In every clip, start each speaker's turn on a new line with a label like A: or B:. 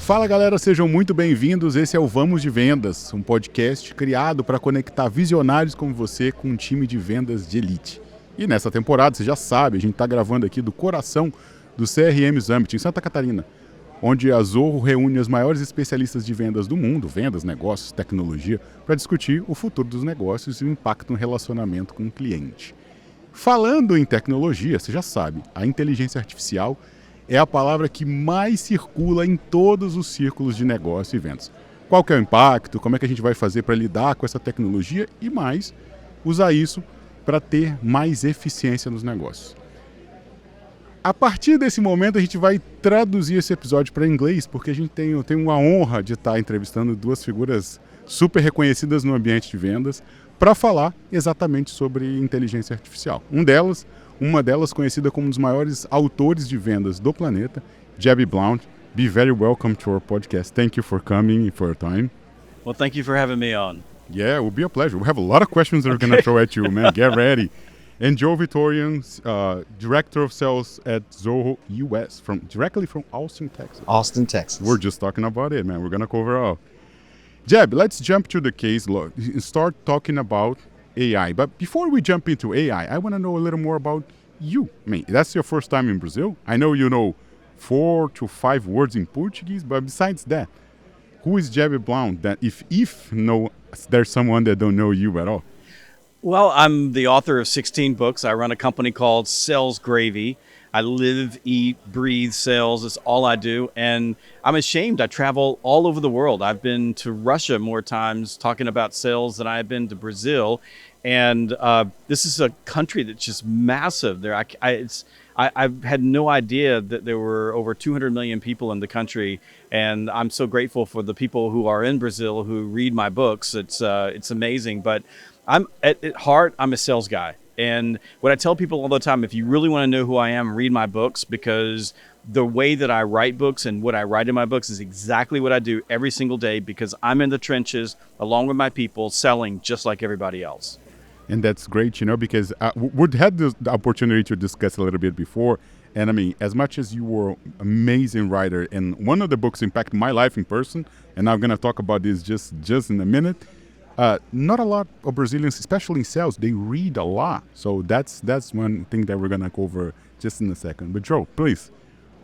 A: Fala galera, sejam muito bem-vindos. Esse é o Vamos de Vendas, um podcast criado para conectar visionários como você com um time de vendas de elite. E nessa temporada, você já sabe, a gente está gravando aqui do coração do CRM Summit, em Santa Catarina, onde a Zoho reúne os maiores especialistas de vendas do mundo, vendas, negócios, tecnologia, para discutir o futuro dos negócios e o impacto no relacionamento com o cliente. Falando em tecnologia, você já sabe, a inteligência artificial é a palavra que mais circula em todos os círculos de negócio e vendas. Qual que é o impacto, como é que a gente vai fazer para lidar com essa tecnologia e mais, usar isso para ter mais eficiência nos negócios. A partir desse momento a gente vai traduzir esse episódio para inglês, porque a gente tem uma honra de estar entrevistando duas figuras super reconhecidas no ambiente de vendas para falar exatamente sobre inteligência artificial. Uma delas conhecida como um dos maiores autores de vendas do planeta, Jeb Blount. Be very welcome to our podcast. Thank you for coming, for your time.
B: Well, thank you for having me on.
A: Yeah, it will be a pleasure. We have a lot of questions that we're going to throw at you, man. Get ready. And Joel Victorian, Director of Sales at Zoho US, directly from Austin, Texas.
C: Austin, Texas.
A: We're just talking about it, man. We're going to cover all. Jeb, let's jump to the case. Start talking about AI. But before we jump into AI, I want to know a little more about you. I mean, that's your first time in Brazil. I know you know 4 to 5 words in Portuguese, but besides that, who is Jeb Blount? That if there's someone that don't know you at all.
B: Well, I'm the author of 16 books. I run a company called Sales Gravy. I live, eat, breathe sales. It's all I do. And I'm ashamed. I travel all over the world. I've been to Russia more times talking about sales than I've been to Brazil. And this is a country that's just massive. I've had no idea that there were over 200 million people in the country. And I'm so grateful for the people who are in Brazil who read my books. It's amazing. But I'm at heart, I'm a sales guy. And what I tell people all the time, if you really want to know who I am, read my books, because the way that I write books and what I write in my books is exactly what I do every single day, because I'm in the trenches along with my people selling just like everybody else.
A: And that's great, because we'd had the opportunity to discuss a little bit before. And I mean, as much as you were an amazing writer, and one of the books impacted my life in person, and I'm going to talk about this just in a minute. Not a lot of Brazilians, especially in sales, they read a lot. So that's one thing that we're going to cover just in a second. But Joe, please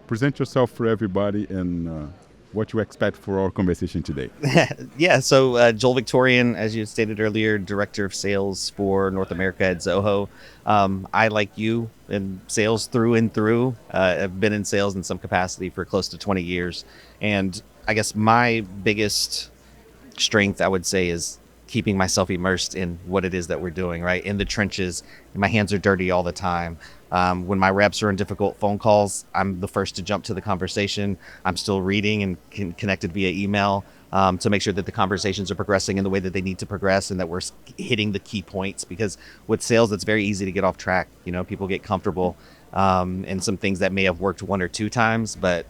A: present yourself for everybody and what you expect for our conversation today.
C: Yeah, so Joel Victorian, as you stated earlier, Director of Sales for North America at Zoho. I, like you, in sales through and through. I've been in sales in some capacity for close to 20 years. And I guess my biggest strength, I would say, is keeping myself immersed in what it is that we're doing, right? In the trenches. My hands are dirty all the time. When my reps are in difficult phone calls, I'm the first to jump to the conversation. I'm still reading and connected via email to make sure that the conversations are progressing in the way that they need to progress and that we're hitting the key points. Because with sales, it's very easy to get off track. People get comfortable in some things that may have worked 1 or 2 times, but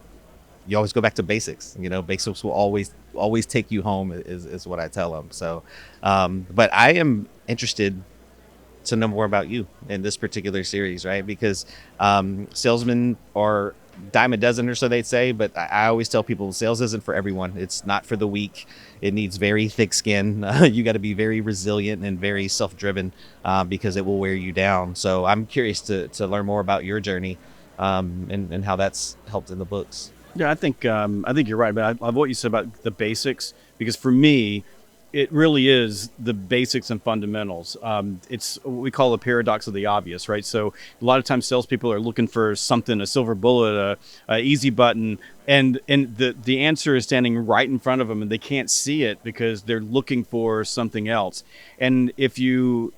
C: you always go back to basics. Basics will always take you home is what I tell them. So, but I am interested to know more about you in this particular series, right? Because salesmen are dime a dozen or so, they'd say, but I always tell people sales isn't for everyone. It's not for the weak. It needs very thick skin. You got to be very resilient and very self-driven because it will wear you down. So I'm curious to learn more about your journey and how that's helped in the books.
B: Yeah, I think you're right. But I love what you said about the basics, because for me, it really is the basics and fundamentals. It's what we call a paradox of the obvious, right? So a lot of times salespeople are looking for something, a silver bullet, a easy button, and the answer is standing right in front of them, and they can't see it because they're looking for something else. And if you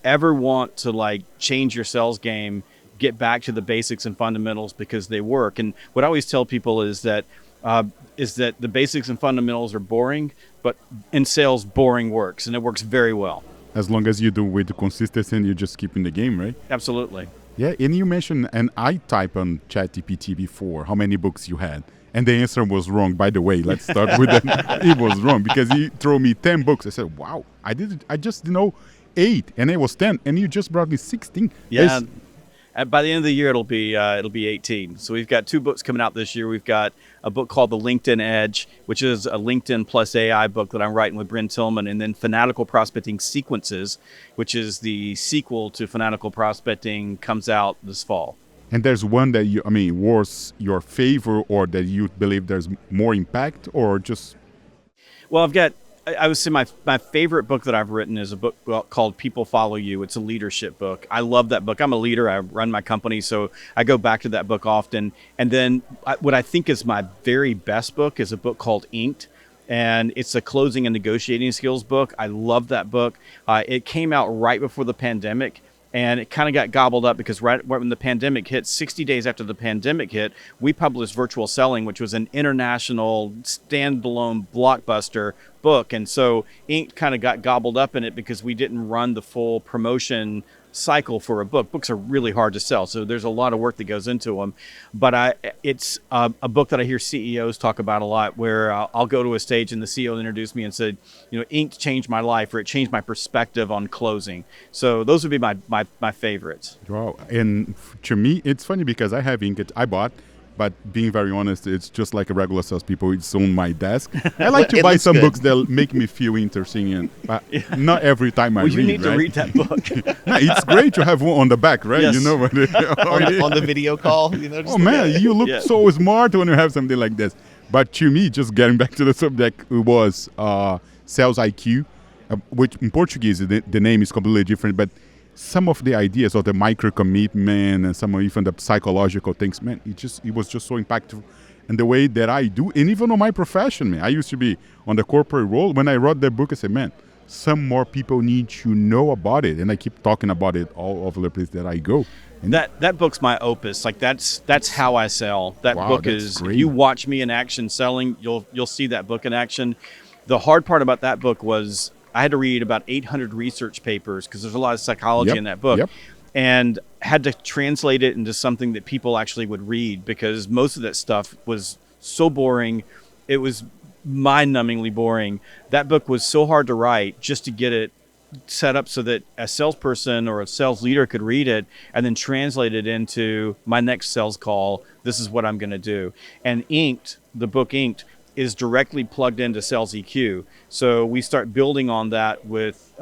B: ever want to change your sales game, get back to the basics and fundamentals, because they work. And what I always tell people is that the basics and fundamentals are boring, but in sales, boring works, and it works very well.
A: As long as you do with the consistency and you just keep in the game, right?
B: Absolutely.
A: Yeah, and you mentioned, and I typed on ChatGPT before, how many books you had. And the answer was wrong, by the way. Let's start with that. It was wrong, because he threw me 10 books. I said, wow, I just 8, and it was 10, and you just brought me 16.
B: Yeah. And by the end of the year, it'll be 18. So we've got 2 books coming out this year. We've got a book called The LinkedIn Edge, which is a LinkedIn plus AI book that I'm writing with Bryn Tillman, and then Fanatical Prospecting Sequences, which is the sequel to Fanatical Prospecting, comes out this fall.
A: And there's one that was your favorite, or that you believe there's more impact, or just...
B: Well, I would say my favorite book that I've written is a book called People Follow You. It's a leadership book. I love that book. I'm a leader. I run my company, so I go back to that book often. And then what I think is my very best book is a book called Inked, and it's a closing and negotiating skills book. I love that book. It came out right before the pandemic, and it kind of got gobbled up because right when the pandemic hit, 60 days after the pandemic hit, we published Virtual Selling, which was an international standalone blockbuster book. And so Ink kind of got gobbled up in it because we didn't run the full promotion cycle for a book. Books are really hard to sell, so there's a lot of work that goes into them. But it's a book that I hear CEOs talk about a lot, where I'll go to a stage and the CEO will introduce me and said, Ink changed my life, or it changed my perspective on closing. So those would be my favorites.
A: Wow. And to me, it's funny because I have Ink. I bought, but being very honest, it's just like a regular salespeople. It's on my desk. I like to buy some books that make me feel interesting, and not every time I read.
B: You need to read that book.
A: No, it's great to have one on the back, right?
B: Yes.
C: On the video call.
A: Oh man, you look so smart when you have something like this. But to me, just getting back to the subject, it was Sales IQ, which in Portuguese the name is completely different, but some of the ideas of the micro commitment and some of even the psychological things, man, it was just so impactful. And the way that I do, and even on my profession, man, I used to be on the corporate role. When I wrote that book, I said, man, some more people need to know about it. And I keep talking about it all over the place that I go. And
B: that book's my opus. Like that's how I sell. That book is great. If you watch me in action selling, you'll see that book in action. The hard part about that book was I had to read about 800 research papers because there's a lot of psychology in that book, and had to translate it into something that people actually would read, because most of that stuff was so boring. It was mind-numbingly boring. That book was so hard to write just to get it set up so that a salesperson or a sales leader could read it and then translate it into my next sales call. This is what I'm going to do. And Inked, the book Inked, is directly plugged into Sales EQ. So we start building on that with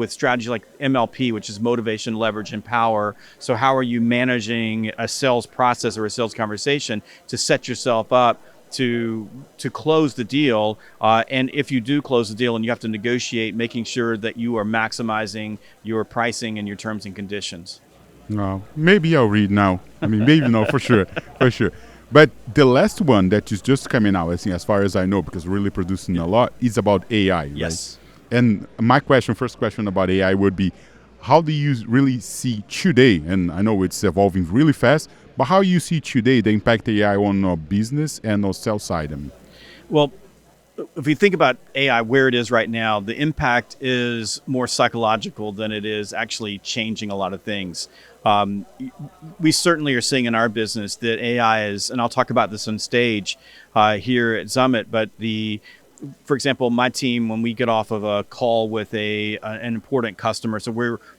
B: strategy like MLP, which is motivation, leverage, and power. So how are you managing a sales process or a sales conversation to set yourself up to close the deal? And if you do close the deal and you have to negotiate, making sure that you are maximizing your pricing and your terms and conditions.
A: No, maybe I'll read now. Maybe no, for sure. But the last one that is just coming out, I think, as far as I know, because we're really producing a lot, is about AI,
B: yes.
A: Right? And my first question about AI would be, how do you really see today, and I know it's evolving really fast, but how you see today the impact AI on our business and our sales side?
B: Well, if you think about AI, where it is right now, the impact is more psychological than it is actually changing a lot of things. We certainly are seeing in our business that AI is, and I'll talk about this on stage here at Summit, but for example, my team, when we get off of a call with an important customer, so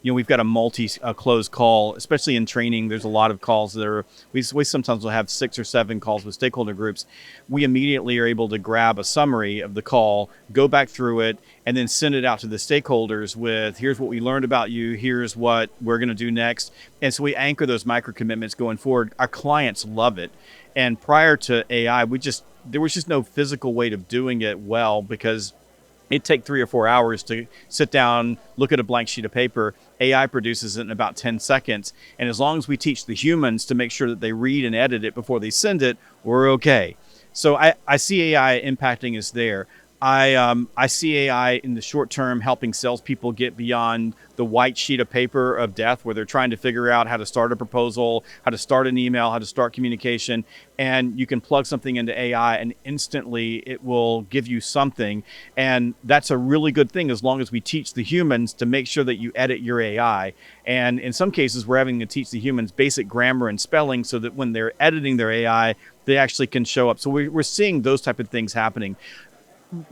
B: we've got a multi-close call, especially in training. There's a lot of calls that we sometimes will have 6 or 7 calls with stakeholder groups. We immediately are able to grab a summary of the call, go back through it, and then send it out to the stakeholders with, here's what we learned about you, here's what we're going to do next. And so we anchor those micro commitments going forward. Our clients love it. And prior to AI, there was just no physical way of doing it well, because it'd take 3 or 4 hours to sit down, look at a blank sheet of paper. AI produces it in about 10 seconds. And as long as we teach the humans to make sure that they read and edit it before they send it, we're okay. So I see AI impacting us there. I see AI in the short term helping salespeople get beyond the white sheet of paper of death, where they're trying to figure out how to start a proposal, how to start an email, how to start communication. And you can plug something into AI and instantly it will give you something. And that's a really good thing, as long as we teach the humans to make sure that you edit your AI. And in some cases, we're having to teach the humans basic grammar and spelling so that when they're editing their AI, they actually can show up. So we're seeing those type of things happening.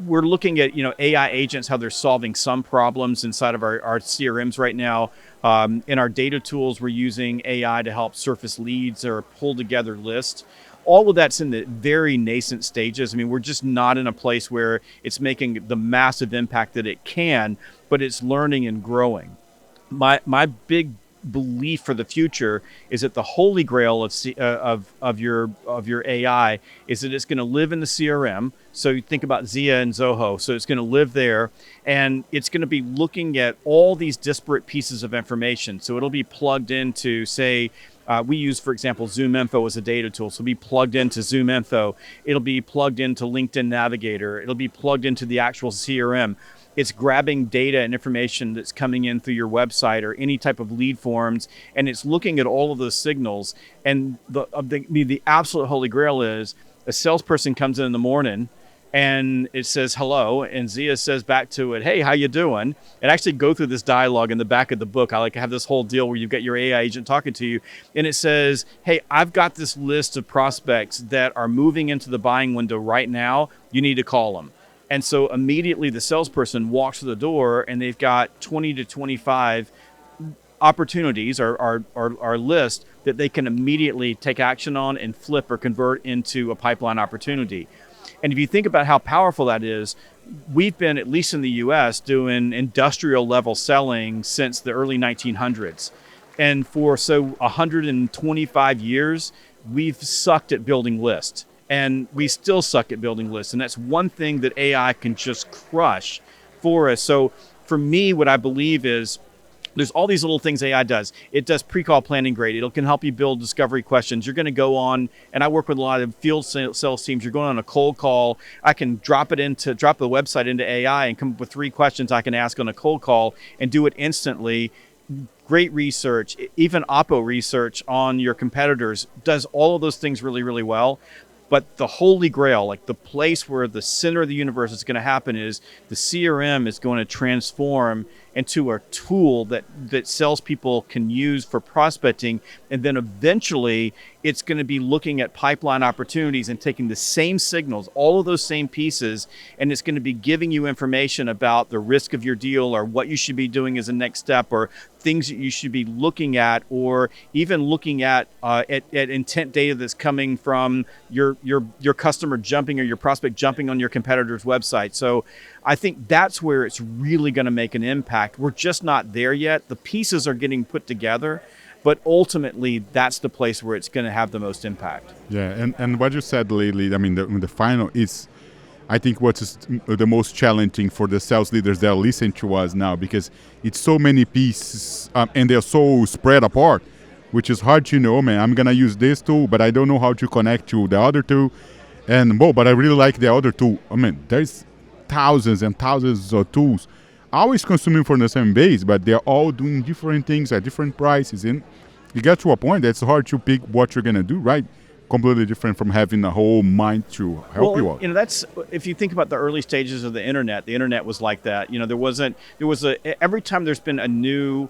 B: we're looking at, AI agents, how they're solving some problems inside of our CRMs right now. In our data tools, we're using AI to help surface leads or pull together lists. All of that's in the very nascent stages. I mean, we're just not in a place where it's making the massive impact that it can, but it's learning and growing. My big belief for the future is that the holy grail of your AI is that it's going to live in the CRM. So you think about Zia and Zoho. So it's going to live there, and it's going to be looking at all these disparate pieces of information. So it'll be plugged into, say, we use, for example, Zoom Info as a data tool. So it'll be plugged into Zoom Info. It'll be plugged into LinkedIn Navigator. It'll be plugged into the actual CRM. It's grabbing data and information that's coming in through your website or any type of lead forms, and it's looking at all of those signals. And the absolute holy grail is a salesperson comes in the morning and it says hello, and Zia says back to it, hey, how you doing? And actually go through this dialogue in the back of the book. I like to have this whole deal where you've got your AI agent talking to you, and it says, hey, I've got this list of prospects that are moving into the buying window right now. You need to call them. And so immediately the salesperson walks through the door and they've got 20 to 25 opportunities or list that they can immediately take action on and flip or convert into a pipeline opportunity. And if you think about how powerful that is, we've been, at least in the US, doing industrial level selling since the early 1900s. And for 125 years, we've sucked at building lists. And we still suck at building lists. And that's one thing that AI can just crush for us. So for me, what I believe is there's all these little things AI does. It does pre-call planning great. It can help you build discovery questions. You're going to go on, and I work with a lot of field sales teams. You're going on a cold call. I can drop the website into AI and come up with 3 questions I can ask on a cold call and do it instantly. Great research, even Oppo research on your competitors, does all of those things really, really well. But the holy grail, like the place where the center of the universe is going to happen, is the CRM is going to transform into a tool that salespeople can use for prospecting. And then eventually it's going to be looking at pipeline opportunities and taking the same signals, all of those same pieces, and it's going to be giving you information about the risk of your deal or what you should be doing as a next step or things that you should be looking at, or even looking at intent data that's coming from your customer jumping or your prospect jumping on your competitor's website. So I think that's where it's really going to make an impact. We're just not there yet. The pieces are getting put together, but ultimately that's the place where it's going to have the most impact.
A: Yeah, and what you said lately, I mean, the final is, I think, what is the most challenging for the sales leaders that listen to us now, because it's so many pieces and they're so spread apart, which is hard to know, man, I'm going to use this tool, but I don't know how to connect to the other tool. And, but I really like the other tool. I mean, there's thousands and thousands of tools always consuming from the same base, but they're all doing different things at different prices. And you get to a point that's hard to pick what you're going to do, right? Completely different from having a whole mind to help you out.
B: That's, if you think about the early stages of the internet was like that. Every time there's been a new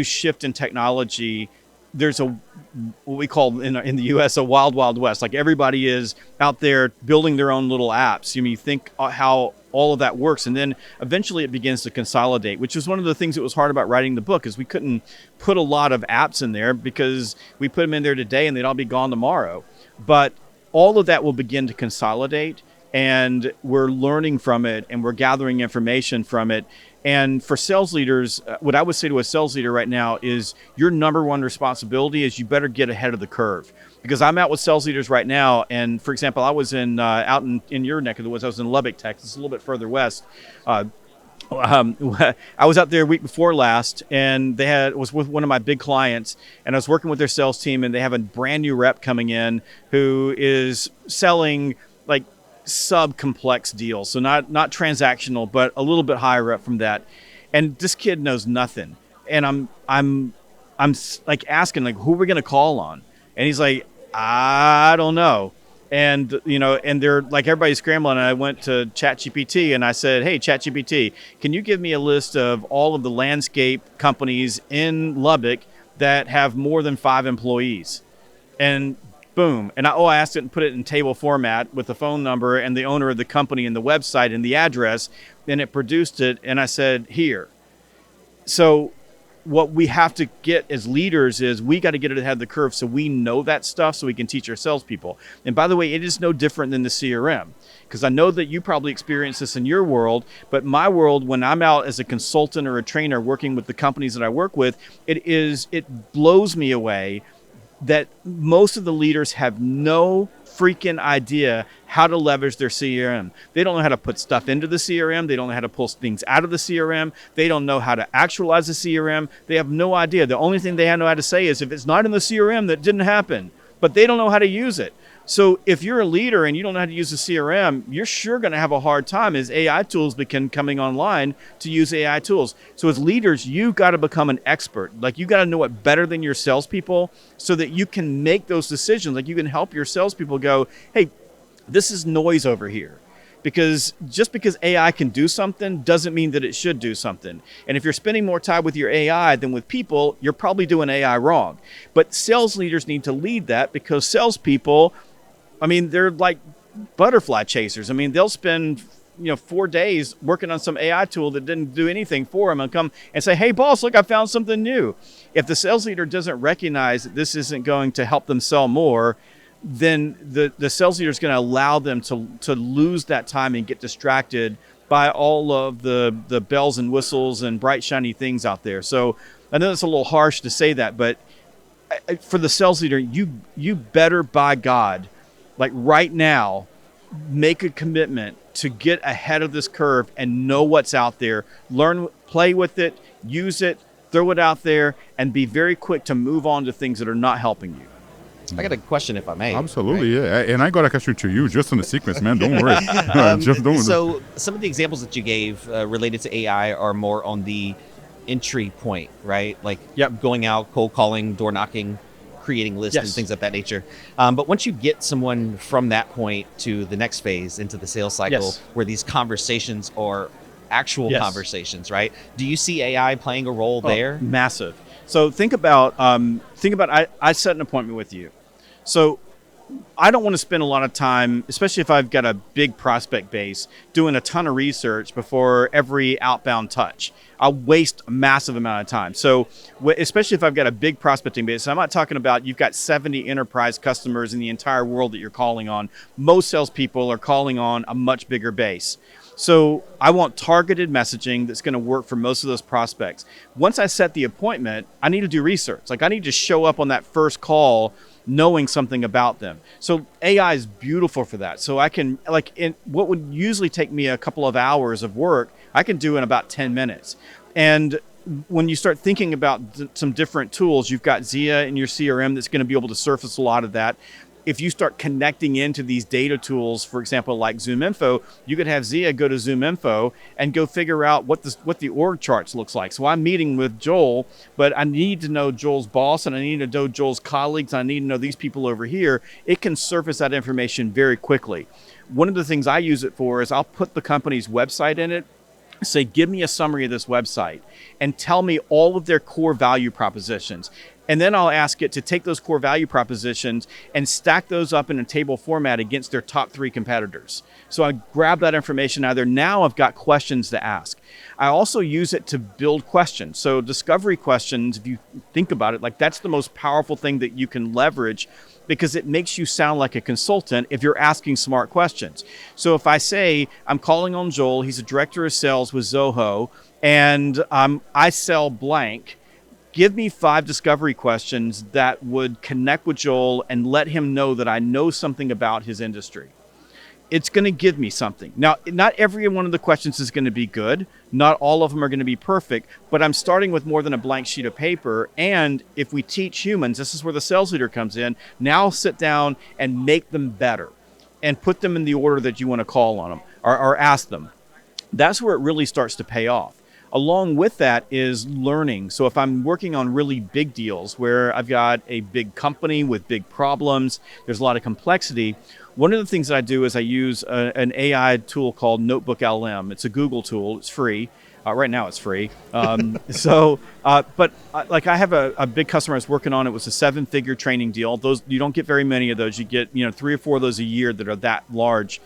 B: shift in technology, there's what we call in the US a wild, wild west. Like everybody is out there building their own little apps. You think how all of that works, and then eventually it begins to consolidate, which is one of the things that was hard about writing the book, is we couldn't put a lot of apps in there because we put them in there today and they'd all be gone tomorrow. But all of that will begin to consolidate, and we're learning from it and we're gathering information from it. And for sales leaders, what I would say to a sales leader right now is your number one responsibility is you better get ahead of the curve. Because I'm out with sales leaders right now, and for example, I was out in your neck of the woods. I was in Lubbock, Texas, a little bit further west. I was out there a week before last, and was with one of my big clients, and I was working with their sales team, and they have a brand new rep coming in who is selling like sub-complex deals, so not transactional, but a little bit higher up from that. And this kid knows nothing, and I'm like asking, like, who are we going to call on? And he's like, I don't know. And and they're like, everybody's scrambling. And I went to ChatGPT and I said, hey, ChatGPT, can you give me a list of all of the landscape companies in Lubbock that have more than 5 employees? And boom. And I asked it and put it in table format with the phone number and the owner of the company and the website and the address. And it produced it. And I said, here. So what we have to get as leaders is we got to get it ahead of the curve so we know that stuff so we can teach our salespeople. And by the way, it is no different than the CRM, because I know that you probably experience this in your world, but my world, when I'm out as a consultant or a trainer working with the companies that I work with, it blows me away that most of the leaders have no freaking idea how to leverage their CRM. They don't know how to put stuff into the CRM. They don't know how to pull things out of the CRM. They don't know how to actualize the CRM. They have no idea. The only thing they know how to say is if it's not in the CRM, that didn't happen. But they don't know how to use it. So if you're a leader and you don't know how to use the CRM, you're sure going to have a hard time as AI tools begin coming online to use AI tools. So as leaders, you've got to become an expert. Like you got to know it better than your salespeople so that you can make those decisions. Like you can help your salespeople go, hey, this is noise over here. Because just because AI can do something doesn't mean that it should do something. And if you're spending more time with your AI than with people, you're probably doing AI wrong. But sales leaders need to lead that, because salespeople, I mean, they're like butterfly chasers. I mean, they'll spend 4 days working on some AI tool that didn't do anything for them and come and say, hey, boss, look, I found something new. If the sales leader doesn't recognize that this isn't going to help them sell more, then the sales leader is going to allow them to lose that time and get distracted by all of the bells and whistles and bright, shiny things out there. So I know it's a little harsh to say that, but for the sales leader, you better, by God, like right now, make a commitment to get ahead of this curve and know what's out there, learn, play with it, use it, throw it out there, and be very quick to move on to things that are not helping you.
C: I got a question, if I may.
A: Absolutely, right? Yeah. And I got a question to you, just in the sequence, man. Don't worry. Just don't.
C: So some of the examples that you gave related to AI are more on the entry point, right? Like going out, cold calling, door knocking, creating lists and things of that nature. But once you get someone from that point to the next phase into the sales cycle, where these conversations are actual conversations, right? Do you see AI playing a role there?
B: Massive. So think about I set an appointment with you. So I don't want to spend a lot of time, especially if I've got a big prospect base, doing a ton of research before every outbound touch. I'll waste a massive amount of time. So especially if I've got a big prospecting base, I'm not talking about you've got 70 enterprise customers in the entire world that you're calling on. Most salespeople are calling on a much bigger base. So I want targeted messaging that's going to work for most of those prospects. Once I set the appointment, I need to do research. Like I need to show up on that first call knowing something about them. So AI is beautiful for that. So I can, what would usually take me a couple of hours of work, I can do in about 10 minutes. And when you start thinking about some different tools, you've got Zia in your CRM that's going to be able to surface a lot of that. If you start connecting into these data tools, for example, like ZoomInfo, you could have Zia go to ZoomInfo and go figure out what the org charts looks like. So I'm meeting with Joel, but I need to know Joel's boss and I need to know Joel's colleagues. I need to know these people over here. It can surface that information very quickly. One of the things I use it for is I'll put the company's website in it, say, give me a summary of this website and tell me all of their core value propositions. And then I'll ask it to take those core value propositions and stack those up in a table format against their top 3 competitors. So I grab that information out of there. Now I've got questions to ask. I also use it to build questions. So discovery questions, if you think about it, like that's the most powerful thing that you can leverage, because it makes you sound like a consultant if you're asking smart questions. So if I say, I'm calling on Joel, he's a director of sales with Zoho, and I sell blank, give me 5 discovery questions that would connect with Joel and let him know that I know something about his industry. It's going to give me something. Now, not every one of the questions is going to be good. Not all of them are going to be perfect, but I'm starting with more than a blank sheet of paper. And if we teach humans, this is where the sales leader comes in. Now sit down and make them better and put them in the order that you want to call on them or ask them. That's where it really starts to pay off. Along with that is learning. So if I'm working on really big deals where I've got a big company with big problems, there's a lot of complexity. One of the things that I do is I use an AI tool called Notebook LM. It's a Google tool. It's free. Right now it's free. But I have a big customer I was working on. It was a 7-figure training deal. Those, you don't get very many of those. You get 3 or 4 of those a year that are that large.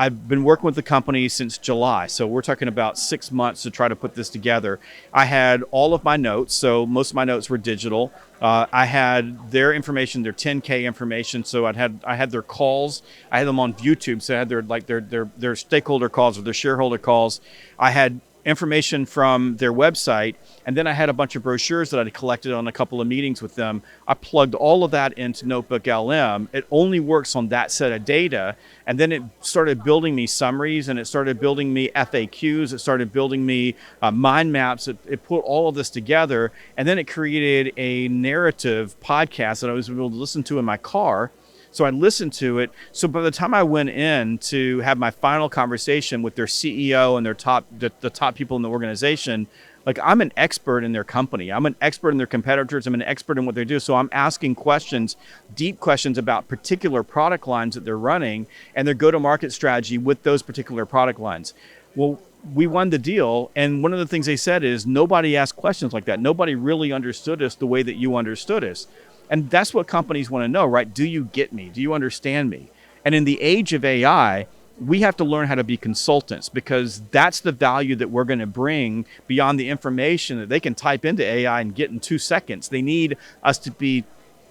B: I've been working with the company since July, so we're talking about 6 months to try to put this together. I had all of my notes, so most of my notes were digital. I had their information, their 10K information. So I had their calls. I had them on YouTube, so I had their stakeholder calls or their shareholder calls. I had information from their website, and then I had a bunch of brochures that I collected on a couple of meetings with them. I plugged all of that into Notebook LM. It only works on that set of data, and then it started building me summaries, and it started building me FAQs, it started building me mind maps. It put all of this together, and then it created a narrative podcast that I was able to listen to in my car. So I listened to it. So by the time I went in to have my final conversation with their CEO and the top people in the organization, like, I'm an expert in their company. I'm an expert in their competitors. I'm an expert in what they do. So I'm asking questions, deep questions about particular product lines that they're running and their go-to-market strategy with those particular product lines. Well, we won the deal. And one of the things they said is, nobody asked questions like that. Nobody really understood us the way that you understood us. And that's what companies want to know, right? Do you get me? Do you understand me? And in the age of AI, we have to learn how to be consultants, because that's the value that we're going to bring beyond the information that they can type into AI and get in 2 seconds. They need us to be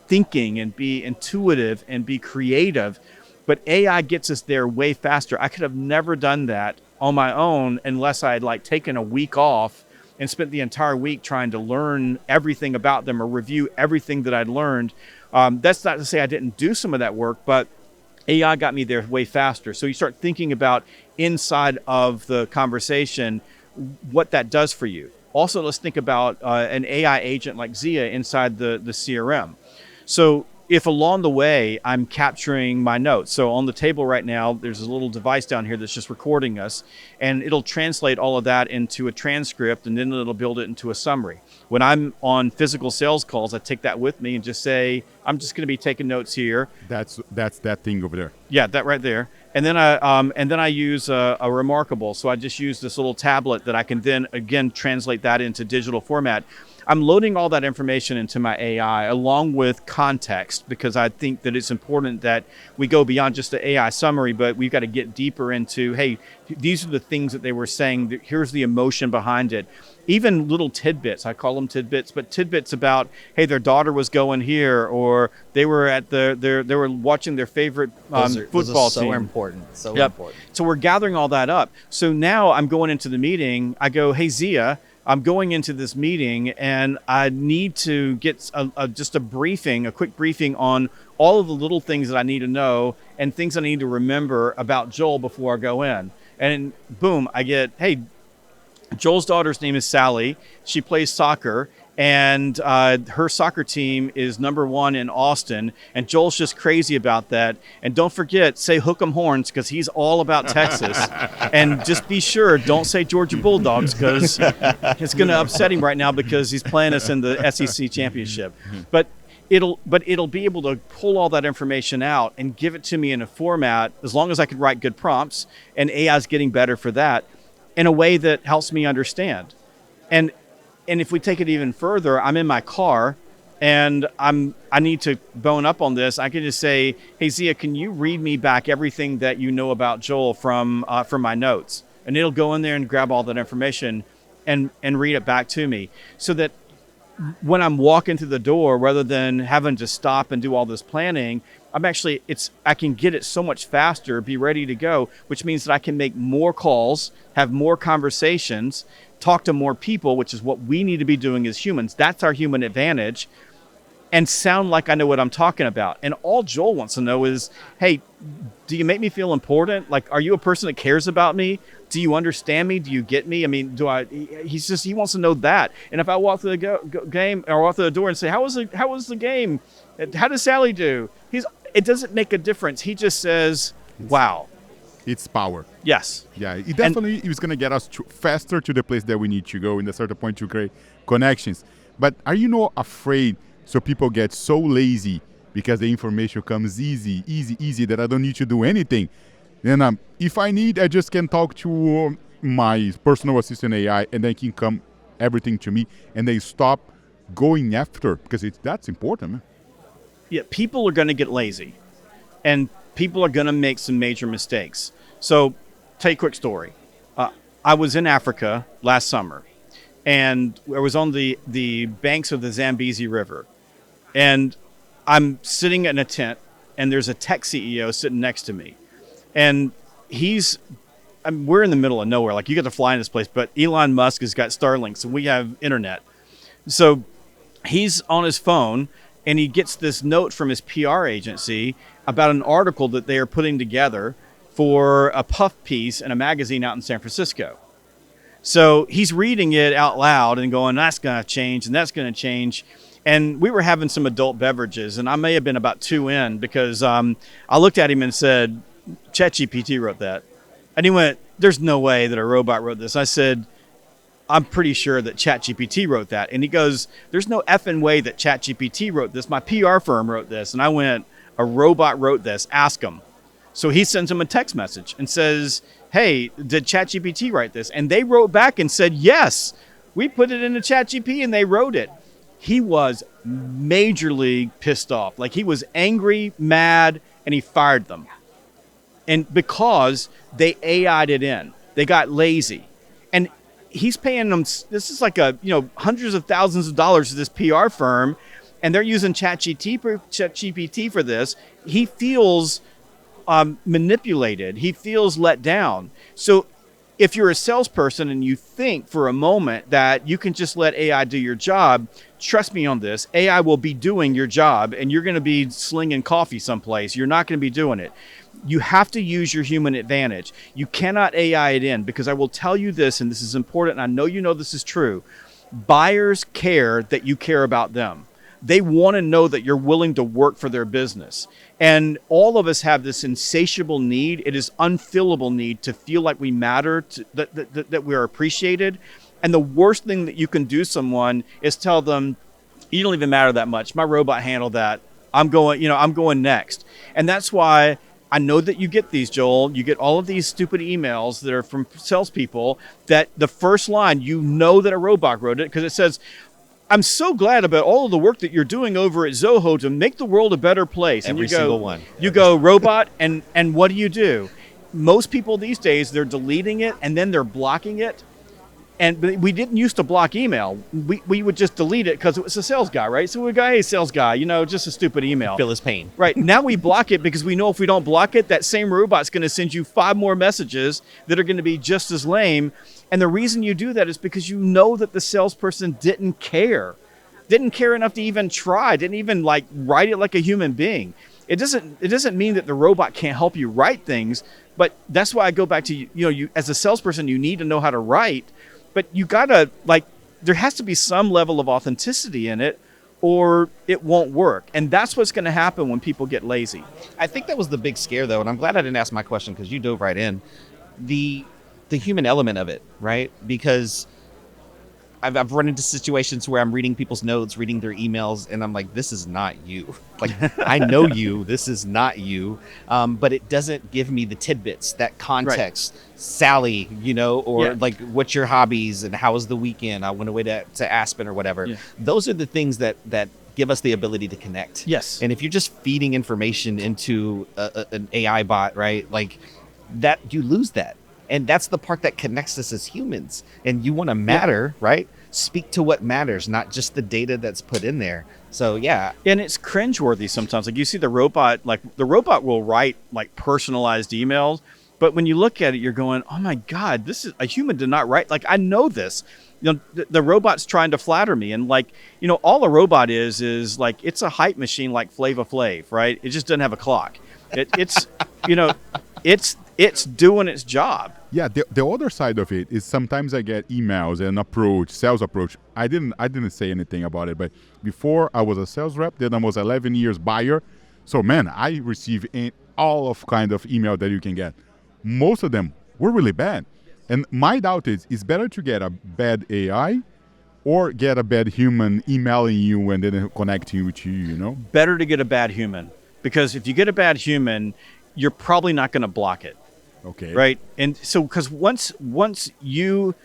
B: thinking and be intuitive and be creative. But AI gets us there way faster. I could have never done that on my own unless I had taken a week off and spent the entire week trying to learn everything about them or review everything that I'd learned. That's not to say I didn't do some of that work, but AI got me there way faster. So you start thinking about inside of the conversation, what that does for you. Also, let's think about an AI agent like Zia inside the CRM. So if along the way I'm capturing my notes, so on the table right now, there's a little device down here that's just recording us, and it'll translate all of that into a transcript, and then it'll build it into a summary. When I'm on physical sales calls, I take that with me and just say, I'm just going to be taking notes here.
A: That's that thing over there.
B: Yeah, that right there. And then I use a Remarkable. So I just use this little tablet that I can then again translate that into digital format. I'm loading all that information into my AI along with context, because I think that it's important that we go beyond just the AI summary, but we've got to get deeper into, hey, these are the things that they were saying. Here's the emotion behind it. Even little tidbits, I call them tidbits, but tidbits about, hey, their daughter was going here, or they were at they were watching their favorite football
C: those are
B: team.
C: So important. Important.
B: So we're gathering all that up. So now I'm going into the meeting. I go, hey, Zia, I'm going into this meeting and I need to get just a briefing, a quick briefing on all of the little things that I need to know and things I need to remember about Joel before I go in. And boom, I get, hey, Joel's daughter's name is Sally. She plays soccer, and her soccer team is #1 in Austin, and Joel's just crazy about that. And don't forget, say hook 'em horns, because he's all about Texas. And just be sure, don't say Georgia Bulldogs, because it's going to upset him right now because he's playing us in the SEC championship. But it'll be able to pull all that information out and give it to me in a format, as long as I can write good prompts, and AI's getting better for that, in a way that helps me understand. And if we take it even further, I'm in my car and I need to bone up on this. I can just say, hey, Zia, can you read me back everything that you know about Joel from my notes? And it'll go in there and grab all that information and read it back to me, so that when I'm walking through the door, rather than having to stop and do all this planning, I can get it so much faster, be ready to go, which means that I can make more calls, have more conversations, talk to more people, which is what we need to be doing as humans. That's our human advantage, and sound like I know what I'm talking about. And all Joel wants to know is, hey, do you make me feel important? Like, are you a person that cares about me? Do you understand me? Do you get me? I mean, he wants to know that. And if I walk through the game or walk through the door and say, how was the game? How did Sally do? It doesn't make a difference. He just says, wow.
A: It's power.
B: Yes.
A: Yeah, it definitely is going to get us faster to the place that we need to go in a certain point to create connections. But are you not afraid so people get so lazy because the information comes easy that I don't need to do anything? Then if I need, I just can talk to my personal assistant AI, and they can come everything to me, and they stop going after, because that's important, man.
B: Yeah, people are going to get lazy, and people are going to make some major mistakes. So, tell you a quick story. I was in Africa last summer, and I was on the banks of the Zambezi River, and I'm sitting in a tent, and there's a tech CEO sitting next to me, and we're in the middle of nowhere. Like, you got to fly in this place, but Elon Musk has got Starlink, so we have internet. So he's on his phone, and he gets this note from his PR agency about an article that they are putting together for a puff piece in a magazine out in San Francisco. So he's reading it out loud and going, that's going to change, and that's going to change. And we were having some adult beverages, and I may have been about 2 in, because I looked at him and said, ChatGPT wrote that. And he went, there's no way that a robot wrote this. I said, I'm pretty sure that ChatGPT wrote that. And he goes, there's no effing way that ChatGPT wrote this. My PR firm wrote this. And I went, a robot wrote this. Ask him. So he sends him a text message and says, hey, did ChatGPT write this? And they wrote back and said, yes, we put it into ChatGPT and they wrote it. He was majorly pissed off. Like, he was angry, mad, and he fired them. And because they AI'd it in, they got lazy. And he's paying them, this is like hundreds of thousands of dollars to this PR firm, and they're using ChatGPT for this. He feels manipulated. He feels let down. So if you're a salesperson and you think for a moment that you can just let AI do your job, trust me on this, AI will be doing your job, and you're going to be slinging coffee someplace. You're not going to be doing it. You have to use your human advantage. You cannot AI it in, because I will tell you this, and this is important, and I know you know this is true. Buyers care that you care about them. They want to know that you're willing to work for their business. And all of us have this insatiable need. It is unfillable need to feel like we matter, that we are appreciated. And the worst thing that you can do someone is tell them, you don't even matter that much. My robot handled that. I'm going next. And that's why I know that you get these, Joel. You get all of these stupid emails that are from salespeople that the first line, you know that a robot wrote it, because it says, I'm so glad about all of the work that you're doing over at Zoho to make the world a better place. And
C: Every single one.
B: You go, robot, and what do? Most people these days, they're deleting it and then they're blocking it. But we didn't used to block email. We would just delete it because it was a sales guy, right? So we go, hey, sales guy, just a stupid email.
C: Feel his pain.
B: Right. Now we block it because we know if we don't block it, that same robot's going to send you 5 more messages that are going to be just as lame. And the reason you do that is because you know that the salesperson didn't care enough to even try, didn't even write it like a human being. It doesn't mean that the robot can't help you write things, but that's why I go back to, you as a salesperson, you need to know how to write. But you gotta, there has to be some level of authenticity in it, or it won't work. And that's what's going to happen when people get lazy.
C: I think that was the big scare, though, and I'm glad I didn't ask my question because you dove right in. The human element of it, right? Because I've run into situations where I'm reading people's notes, reading their emails, and I'm like, this is not you. I know you. This is not you. But it doesn't give me the tidbits, that context. Right. Sally, what's your hobbies and how was the weekend? I went away to Aspen or whatever. Yeah. Those are the things that give us the ability to connect.
B: Yes.
C: And if you're just feeding information into an AI bot, right, that you lose that. And that's the part that connects us as humans. And you want to matter, right? Speak to what matters, not just the data that's put in there. So, yeah.
B: And it's cringeworthy sometimes. You see the robot will write personalized emails. But when you look at it, you're going, oh my God, this is a human did not write. I know this. The robot's trying to flatter me. And all a robot is it's a hype machine like Flava Flav, right? It just doesn't have a clock. It's doing its job.
A: Yeah, the other side of it is sometimes I get emails and sales approach. I didn't say anything about it, but before I was a sales rep, then I was 11 years buyer. So man, I receive all of kind of email that you can get. Most of them were really bad. And my doubt is, it's better to get a bad AI or get a bad human emailing you and then connecting with you,
B: Better to get a bad human, because if you get a bad human, you're probably not going to block it.
A: Okay.
B: Right. And so, because once your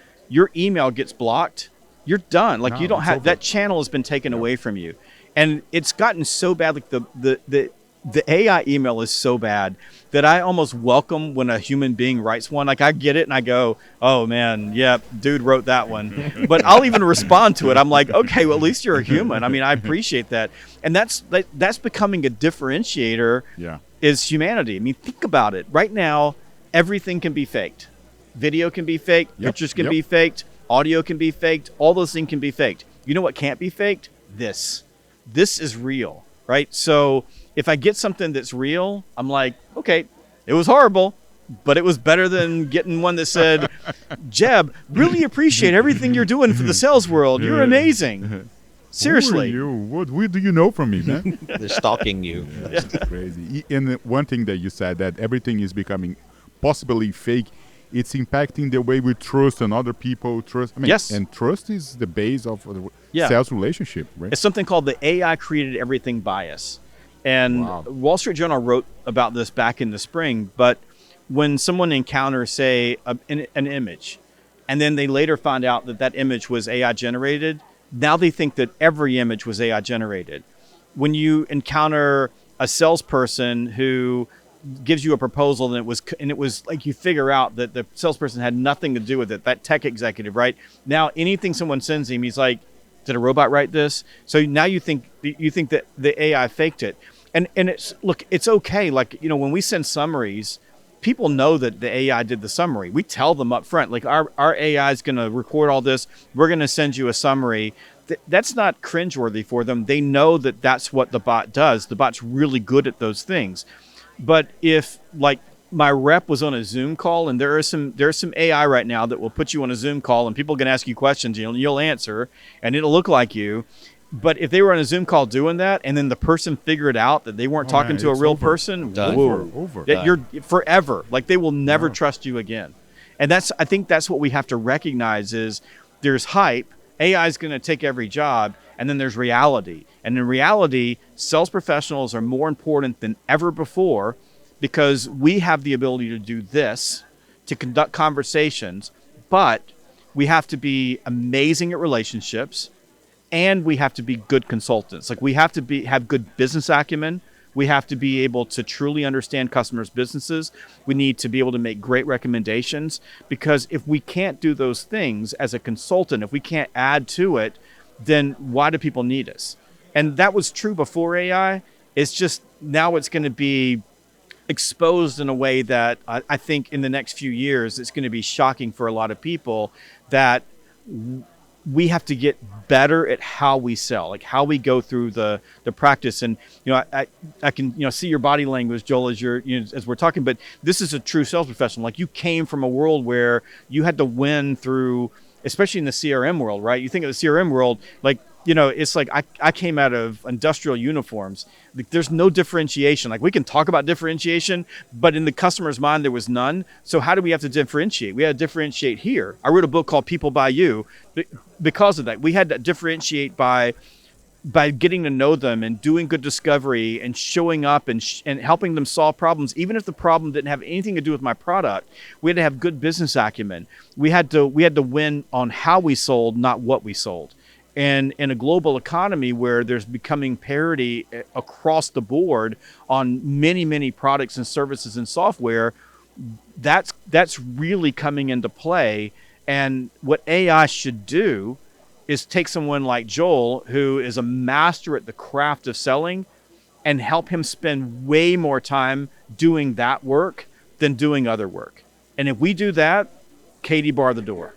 B: email gets blocked, you're done. Like,
A: No,
B: you don't
A: it's
B: have
A: over.
B: that channel has been taken away from you. And it's gotten so bad. Like the AI email is so bad that I almost welcome when a human being writes one. Like, I get it and I go, oh man, yeah, dude wrote that one. But I'll even respond to it. I'm like, okay, well, at least you're a human. I mean, I appreciate that. And that's becoming a differentiator.
A: Yeah.
B: Is humanity. I mean, think about it. Right now, everything can be faked. Video can be faked.
A: Yep,
B: Pictures can
A: yep.
B: be faked. Audio can be faked. All those things can be faked. You know what can't be faked? This is real, right? So if I get something that's real, I'm like, okay, it was horrible, but it was better than getting one that said, Jeb, really appreciate everything you're doing for the sales world. You're amazing. Seriously.
A: Who are you? What do you know from me, man?
C: They're stalking you.
A: That's crazy. And one thing that you said, that everything is becoming possibly fake, it's impacting the way we trust on other people. Trust. I mean,
B: Yes.
A: And trust is the base of the
B: Yeah.
A: sales relationship, right?
B: It's something called the AI created everything bias. And
A: Wow.
B: Wall Street Journal wrote about this back in the spring. But when someone encounters, say, an image, and then they later find out that that image was AI generated, now they think that every image was AI generated. When you encounter a salesperson who gives you a proposal and it was like, you figure out that the salesperson had nothing to do with it, that tech executive, right? Now anything someone sends him, he's like, did a robot write this? So now you think that the AI faked it. And it's okay. Like, when we send summaries, people know that the AI did the summary. We tell them up front, like, our AI is going to record all this. We're going to send you a summary. That's not cringeworthy for them. They know that that's what the bot does. The bot's really good at those things. But if, like, my rep was on a Zoom call, and there's some AI right now that will put you on a Zoom call and people can ask you questions, you'll answer and it'll look like you. But if they were on a Zoom call doing that, and then the person figured out that they weren't talking to a real person,
A: Over.
B: that you're forever, like, they will never trust you again. And I think that's what we have to recognize is there's hype. AI is going to take every job. And then there's reality. And in reality, sales professionals are more important than ever before, because we have the ability to do this, to conduct conversations, but we have to be amazing at relationships. And we have to be good consultants. Like, we have to have good business acumen. We have to be able to truly understand customers' businesses. We need to be able to make great recommendations, because if we can't do those things as a consultant, if we can't add to it, then why do people need us? And that was true before AI. It's just now it's going to be exposed in a way that I think in the next few years, it's going to be shocking for a lot of people, that we have to get better at how we sell, like how we go through the practice. And, I can, see your body language, Joel, as we're talking, but this is a true sales professional. Like, you came from a world where you had to win through, especially in the CRM world, right? You think of the CRM world, like, it's like I came out of industrial uniforms. Like, there's no differentiation. Like, we can talk about differentiation, but in the customer's mind, there was none. So how do we have to differentiate? We had to differentiate here. I wrote a book called People by You because of that. We had to differentiate by getting to know them and doing good discovery and showing up and helping them solve problems, even if the problem didn't have anything to do with my product. We had to have good business acumen. We had to win on how we sold, not what we sold. And in a global economy where there's becoming parity across the board on many, many products and services and software, that's really coming into play. And what AI should do is take someone like Joel, who is a master at the craft of selling, and help him spend way more time doing that work than doing other work. And if we do that, Katie, bar the door.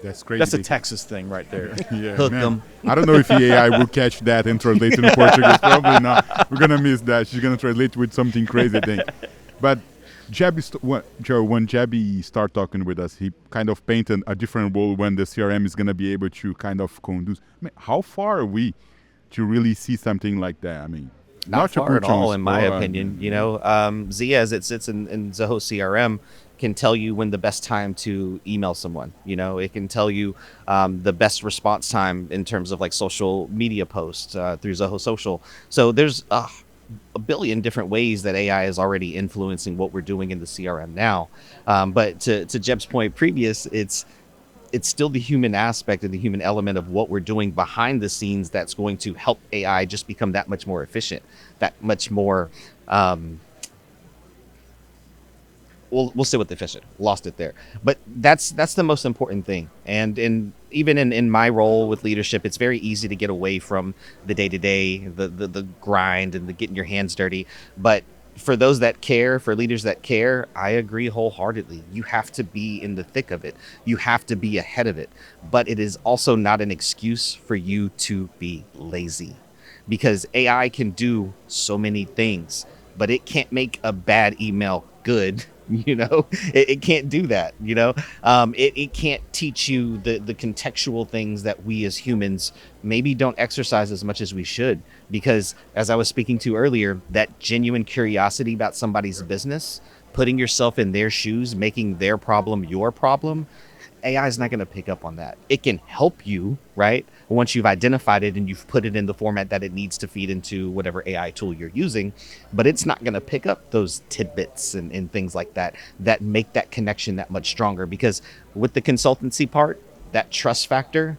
A: That's crazy.
B: That's a Texas thing right there.
A: Yeah,
C: Hook
A: man.
C: 'em.
A: I don't know if the AI will catch that and translate to Portuguese. Probably not. We're gonna miss that. She's gonna translate with something crazy thing. But Jeb, Joe, when Jebby start talking with us, he kind of painted a different role when the CRM is gonna be able to kind of conduce. I mean, how far are we to really see something like that? I mean,
C: Not
A: to
C: far at all,
A: produce,
C: in my
A: but,
C: opinion. Zia, as it sits in Zoho CRM, can tell you when the best time to email someone. It can tell you the best response time in terms of like social media posts through Zoho Social. So there's a billion different ways that AI is already influencing what we're doing in the CRM now. But to Jeb's point previous, it's still the human aspect and the human element of what we're doing behind the scenes that's going to help AI just become that much more efficient, that much more, we'll stay with efficient, lost it there. But that's the most important thing. And even in my role with leadership, it's very easy to get away from the day-to-day, the grind and the getting your hands dirty. But for those that care, for leaders that care, I agree wholeheartedly. You have to be in the thick of it. You have to be ahead of it. But it is also not an excuse for you to be lazy, because AI can do so many things, but it can't make a bad email good. It can't do that. It can't teach you the contextual things that we as humans maybe don't exercise as much as we should, because as I was speaking to earlier, that genuine curiosity about somebody's business, putting yourself in their shoes, making their problem your problem, AI is not going to pick up on that. It can help you, right? Once you've identified it and you've put it in the format that it needs to feed into whatever AI tool you're using, but it's not going to pick up those tidbits and things like that make that connection that much stronger. Because with the consultancy part, that trust factor,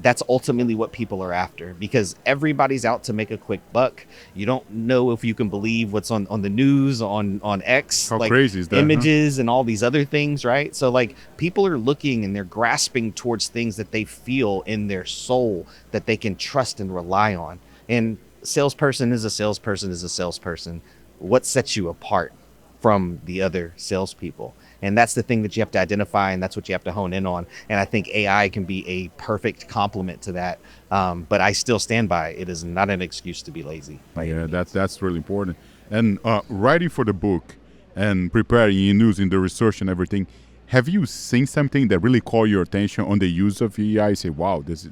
C: that's ultimately what people are after, because everybody's out to make a quick buck. You don't know if you can believe what's on the news, on X,
A: How
C: like
A: crazy is that,
C: images and all these other things, right? So like people are looking and they're grasping towards things that they feel in their soul that they can trust and rely on. And salesperson is a salesperson is a salesperson. What sets you apart from the other salespeople? And that's the thing that you have to identify, and that's what you have to hone in on. And I think AI can be a perfect complement to that. But I still stand by it is not an excuse to be lazy.
A: Yeah, that's really important. And writing for the book and preparing and using the research and everything, have you seen something that really caught your attention on the use of AI? Say, wow, this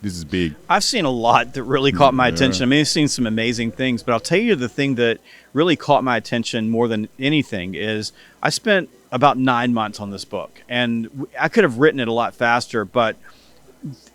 A: is big.
B: I've seen a lot that really caught my attention. I mean, I've seen some amazing things, but I'll tell you the thing that really caught my attention more than anything is I spent about 9 months on this book, and I could have written it a lot faster, but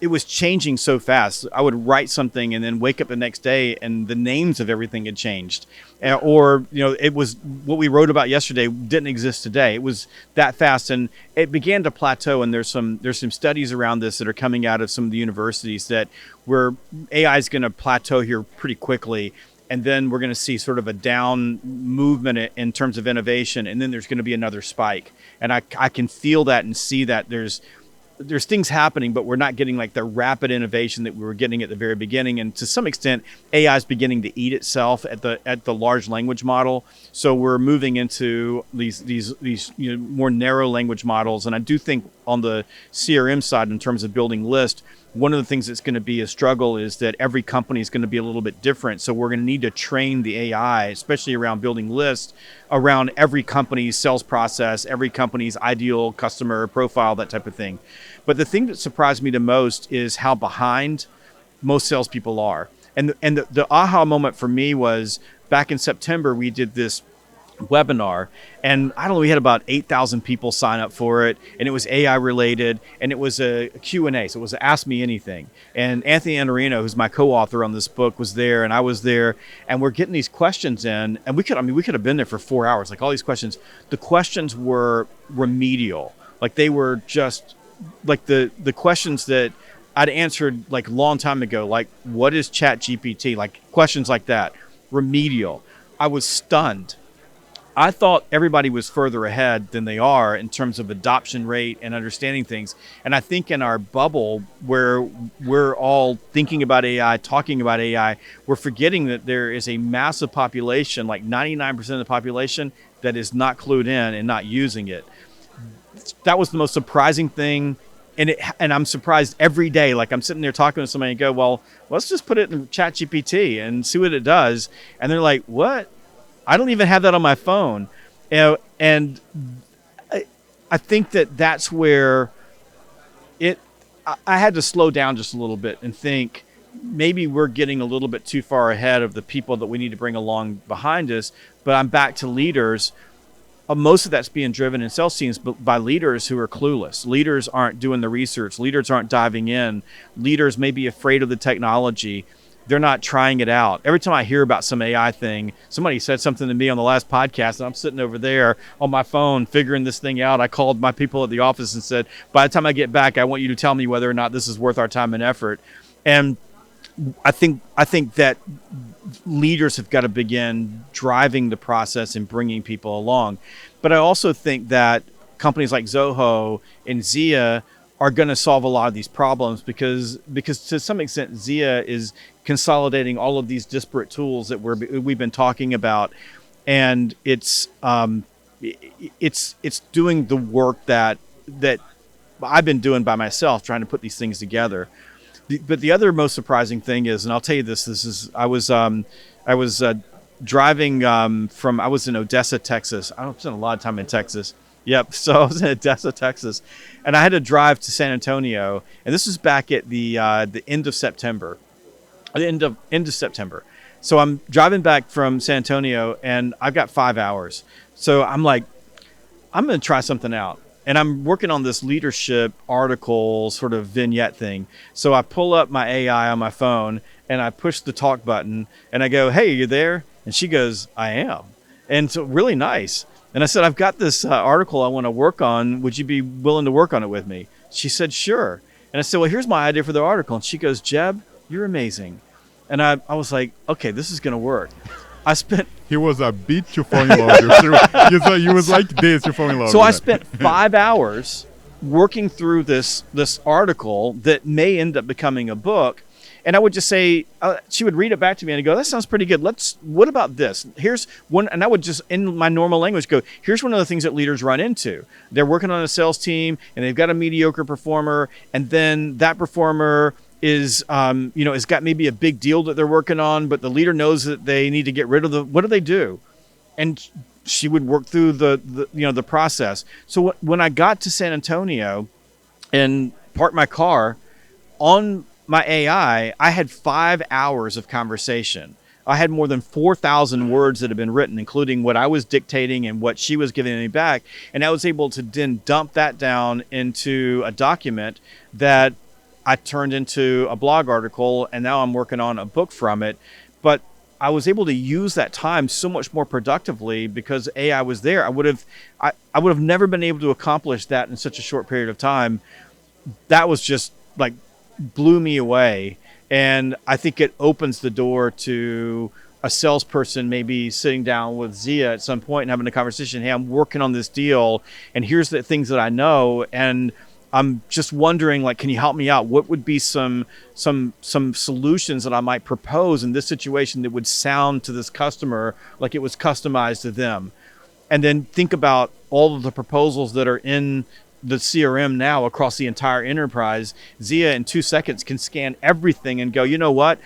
B: it was changing so fast. I would write something and then wake up the next day and the names of everything had changed. Or, it was what we wrote about yesterday didn't exist today. It was that fast, and it began to plateau. And there's some studies around this that are coming out of some of the universities that where AI is going to plateau here pretty quickly. And then we're going to see sort of a down movement in terms of innovation. And then there's going to be another spike. And I can feel that and see that there's things happening, but we're not getting like the rapid innovation that we were getting at the very beginning. And to some extent, AI is beginning to eat itself at the large language model. So we're moving into these more narrow language models. And I do think on the CRM side, in terms of building lists, one of the things that's going to be a struggle is that every company is going to be a little bit different. So we're going to need to train the AI, especially around building lists, around every company's sales process, every company's ideal customer profile, that type of thing. But the thing that surprised me the most is how behind most salespeople are. And the aha moment for me was back in September, we did this webinar, and I don't know, we had about 8,000 people sign up for it, and it was AI related, and it was a Q&A, so it was a Ask Me Anything. And Anthony Anarino, who's my co-author on this book, was there, and I was there, and we're getting these questions in, and we could have been there for 4 hours, like all these questions. The questions were remedial, like they were just like the questions that I'd answered like a long time ago, like what is Chat GPT, like questions like that, remedial. I was stunned. I thought everybody was further ahead than they are in terms of adoption rate and understanding things. And I think in our bubble where we're all thinking about AI, talking about AI, we're forgetting that there is a massive population, like 99% of the population, that is not clued in and not using it. That was the most surprising thing. And I'm surprised every day. Like I'm sitting there talking to somebody and go, well, let's just put it in Chat GPT and see what it does. And they're like, what? I don't even have that on my phone. And I think that's where I had to slow down just a little bit and think maybe we're getting a little bit too far ahead of the people that we need to bring along behind us. But I'm back to leaders. Most of that's being driven in sales teams by leaders who are clueless. Leaders aren't doing the research. Leaders aren't diving in. Leaders may be afraid of the technology. they're not trying it out. Every time I hear about some AI thing, somebody said something to me on the last podcast, and I'm sitting over there on my phone figuring this thing out. I called my people at the office and said, by the time I get back, I want you to tell me whether or not this is worth our time and effort. And I think that leaders have got to begin driving the process and bringing people along. But I also think that companies like Zoho and Zia are going to solve a lot of these problems because to some extent Zia is consolidating all of these disparate tools that we've been talking about, and it's doing the work that I've been doing by myself, trying to put these things together. But the other most surprising thing is, and I'll tell you this: I was driving I was in Odessa, Texas. I don't spend a lot of time in Texas. Yep. So I was in Odessa, Texas, and I had to drive to San Antonio, and this was back at the end of September. End of September. So I'm driving back from San Antonio, and I've got 5 hours. So I'm like, I'm going to try something out. And I'm working on this leadership article sort of vignette thing. So I pull up my AI on my phone, and I push the talk button, and I go, "Hey, are you there?" And she goes, "I am." And so really nice. And I said, "I've got this article I want to work on. Would you be willing to work on it with me?" She said, "Sure." And I said, "Well, here's my idea for the article." And she goes, "Jeb, you're amazing." And I was like, okay, this is going to work.
A: He was a bit to fall in love. You was like this to fall in love.
B: So I spent 5 hours working through this article that may end up becoming a book. And I would just say, she would read it back to me and I'd go, "That sounds pretty good. What about this? Here's one." And I would just, in my normal language, go, "Here's one of the things that leaders run into. They're working on a sales team and they've got a mediocre performer. And then that performer is, has got maybe a big deal that they're working on, but the leader knows that they need to get rid of what do they do?" And she would work through the process. So when I got to San Antonio and parked my car on my AI, I had 5 hours of conversation. I had more than 4,000 words that had been written, including what I was dictating and what she was giving me back. And I was able to then dump that down into a document that I turned into a blog article, and now I'm working on a book from it. But I was able to use that time so much more productively because AI was there. I would have never been able to accomplish that in such a short period of time. That was just like blew me away. And I think it opens the door to a salesperson maybe sitting down with Zia at some point and having a conversation. "Hey, I'm working on this deal, and here's the things that I know, and I'm just wondering, like, can you help me out? What would be some solutions that I might propose in this situation that would sound to this customer like it was customized to them?" And then think about all of the proposals that are in the CRM now across the entire enterprise. Zia in 2 seconds can scan everything and go, "You know what?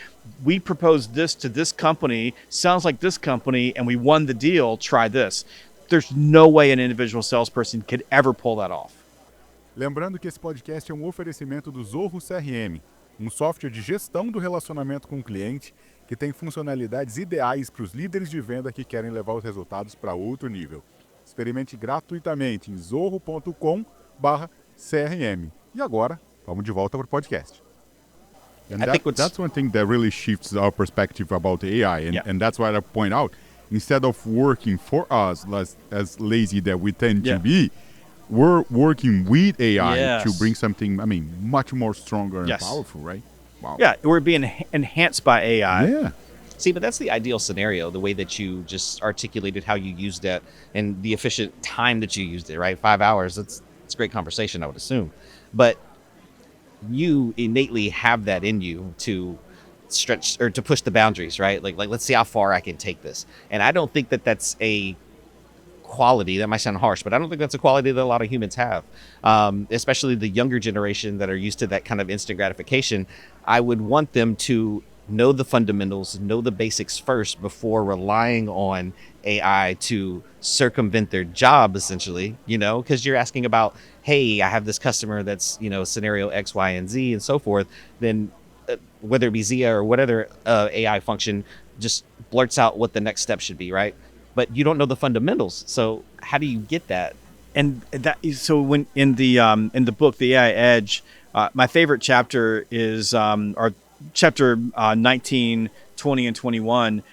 B: We proposed this to this company, sounds like this company, and we won the deal. Try this." There's no way an individual salesperson could ever pull that off.
A: Lembrando que esse podcast é um oferecimento do Zoho CRM, software de gestão do relacionamento com o cliente que tem funcionalidades ideais para os líderes de venda que querem levar os resultados para outro nível. Experimente gratuitamente em zoho.com/CRM. E agora, vamos de volta para o podcast. And that's one thing that really shifts our perspective about AI. And that's why I point out, instead of working for us as lazy that we tend to be, we're working with AI to bring something, much more stronger and powerful, right? Wow.
B: Yeah, we're being enhanced by AI.
A: Yeah.
C: See, but that's the ideal scenario, the way that you just articulated how you used it and the efficient time that you used it, right? 5 hours, it's a great conversation, I would assume. But you innately have that in you to stretch or to push the boundaries, right? Like let's see how far I can take this. And I don't think that that's a quality, that might sound harsh, but I don't think that's a quality that a lot of humans have, especially the younger generation that are used to that kind of instant gratification. I would want them to know the fundamentals, know the basics first before relying on AI to circumvent their job, essentially, because you're asking about, hey, I have this customer that's, scenario X, Y, and Z and so forth. Then whether it be Zia or whatever AI function just blurts out what the next step should be, right? But you don't know the fundamentals. So how do you get that?
B: And so when in the book, The AI Edge, my favorite chapter is, or chapter 19, 20, and 21,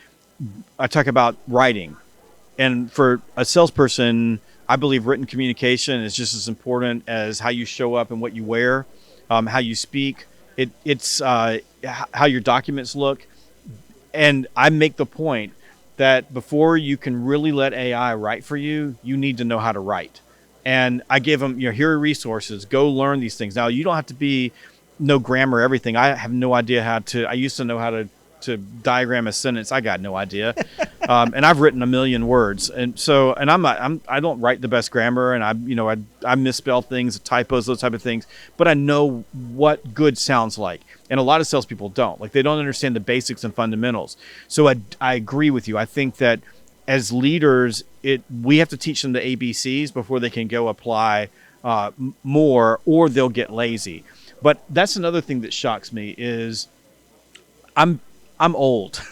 B: I talk about writing. And for a salesperson, I believe written communication is just as important as how you show up and what you wear, how you speak. It's how your documents look. And I make the point that before you can really let AI write for you, you need to know how to write. And I give them, here are resources, go learn these things. Now, you don't have to know grammar, everything. I have no idea I used to know how to diagram a sentence. I got no idea. And I've written 1 million words. And so, and I don't write the best grammar, and I misspell things, typos, those type of things, but I know what good sounds like. And a lot of salespeople don't. Like, they don't understand the basics and fundamentals. So I agree with you. I think that as leaders, we have to teach them the ABCs before they can go apply more, or they'll get lazy. But that's another thing that shocks me is I'm old.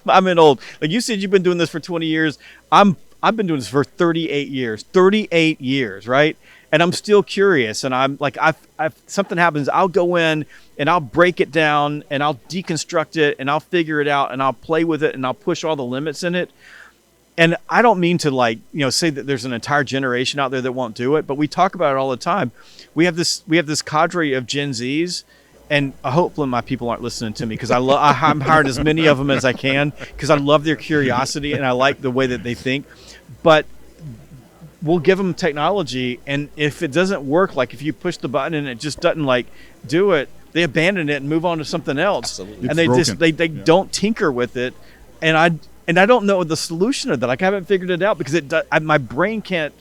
B: I'm an old. Like you said, you've been doing this for 20 years. I've been doing this for 38 years. 38 years, right? And I'm still curious. And I'm like, if something happens, I'll go in and I'll break it down and I'll deconstruct it and I'll figure it out and I'll play with it and I'll push all the limits in it. And I don't mean to say that there's an entire generation out there that won't do it, but we talk about it all the time. We have this cadre of Gen Zs, and I hope my people aren't listening to me because I'm hiring as many of them as I can because I love their curiosity and I like the way that they think. But we'll give them technology, and if it doesn't work, like if you push the button and it just doesn't do it, they abandon it and move on to something else.
C: Absolutely.
B: And they don't tinker with it. And I don't know the solution of that. Like, I haven't figured it out because my brain can't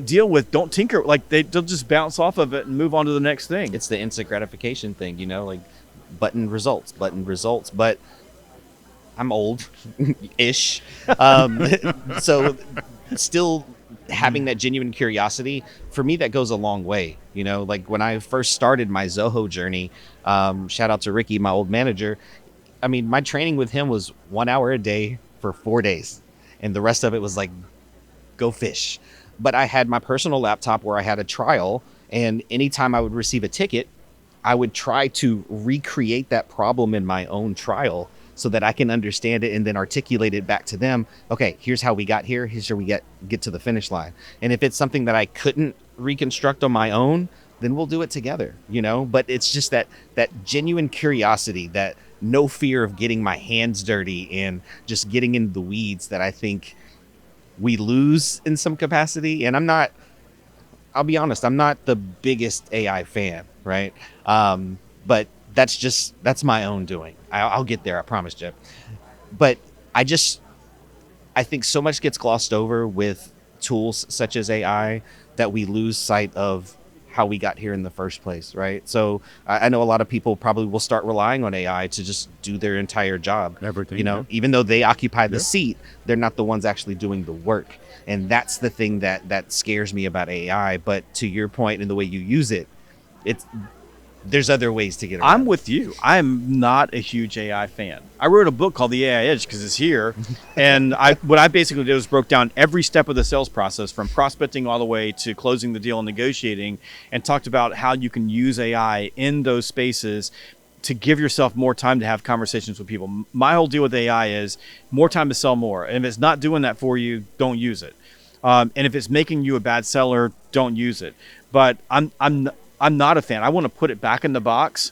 B: deal with don't tinker. Like, they'll just bounce off of it and move on to the next thing.
C: It's the instant gratification thing, like button results. But I'm old ish. So still having that genuine curiosity, for me, that goes a long way. Like when I first started my Zoho journey, shout out to Ricky, my old manager. I mean, my training with him was 1 hour a day for 4 days. And the rest of it was like, go fish. But I had my personal laptop where I had a trial. And anytime I would receive a ticket, I would try to recreate that problem in my own trial so that I can understand it and then articulate it back to them. Okay, here's how we got here. Here's how we get to the finish line. And if it's something that I couldn't reconstruct on my own, then we'll do it together, But it's just that genuine curiosity, that no fear of getting my hands dirty and just getting into the weeds that I think we lose in some capacity. And I'll be honest, I'm not the biggest AI fan, right? But that's my own doing. I'll get there, I promise, Jeb. But I think so much gets glossed over with tools such as AI that we lose sight of how we got here in the first place, right? So I know a lot of people probably will start relying on AI to just do their entire job.
A: Everything,
C: even though they occupy the seat, they're not the ones actually doing the work. And that's the thing that scares me about AI. But to your point and the way you use it, there's other ways to get around.
B: I'm with you. I'm not a huge AI fan. I wrote a book called The AI Edge because it's here. And what I basically did was broke down every step of the sales process from prospecting all the way to closing the deal and negotiating, and talked about how you can use AI in those spaces to give yourself more time to have conversations with people. My whole deal with AI is more time to sell more. And if it's not doing that for you, don't use it. And if it's making you a bad seller, don't use it. But I'm not a fan. I want to put it back in the box,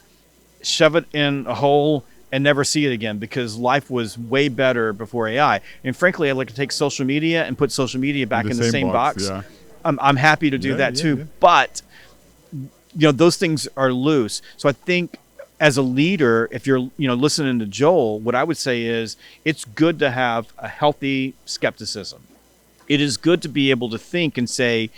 B: shove it in a hole, and never see it again, because life was way better before AI. And frankly, I'd like to take social media and put social media back in the same box.
A: Yeah.
B: I'm happy to do that too. Yeah. But those things are loose. So I think as a leader, if you're listening to Joel, what I would say is it's good to have a healthy skepticism. It is good to be able to think and say,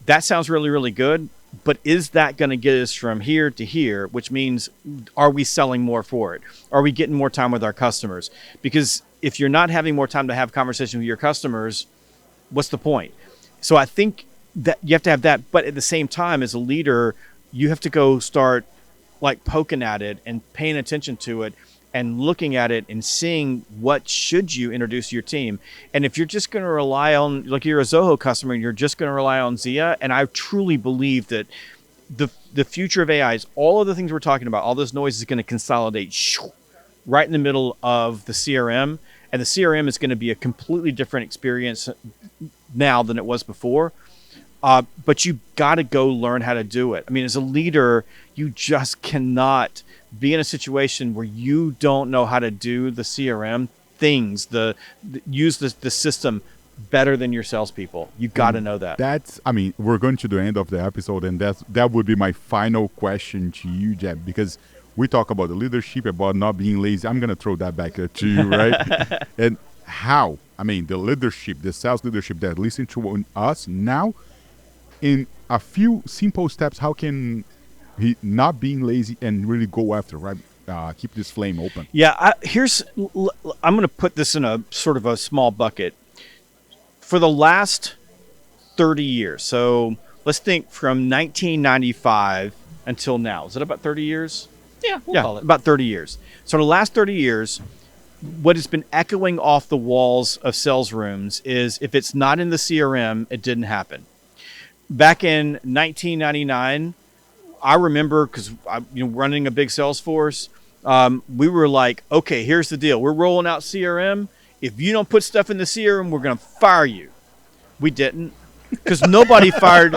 B: that sounds really, really good. But is that going to get us from here to here? Which means, are we selling more for it? Are we getting more time with our customers? Because if you're not having more time to have conversation with your customers, what's the point? So I think that you have to have that. But at the same time, as a leader, you have to go start poking at it and paying attention to it and looking at it and seeing what should you introduce to your team. And if you're just going to rely on, you're a Zoho customer and you're just going to rely on Zia, and I truly believe that the future of AI is all of the things we're talking about. All this noise is going to consolidate right in the middle of the CRM, and the CRM is going to be a completely different experience now than it was before. But you got to go learn how to do it. I mean, as a leader, you just cannot be in a situation where you don't know how to do the CRM things, use the system better than your salespeople. You got to know that.
A: We're going to the end of the episode, and that would be my final question to you, Jeb, because we talk about the leadership, about not being lazy. I'm going to throw that back to you, right? And how, the leadership, the sales leadership that listen to us now, in a few simple steps, how can he not being lazy and really go after, right? Keep this flame open.
B: Yeah, I'm going to put this in a sort of a small bucket. For the last 30 years, so let's think from 1995 until now. Is it about 30 years?
C: Yeah, we'll call it.
B: About 30 years. So the last 30 years, what has been echoing off the walls of sales rooms is if it's not in the CRM, it didn't happen. Back in 1999, I remember, because running a big sales force, we were like, okay, here's the deal. We're rolling out CRM. If you don't put stuff in the CRM, we're going to fire you. We didn't, because nobody fired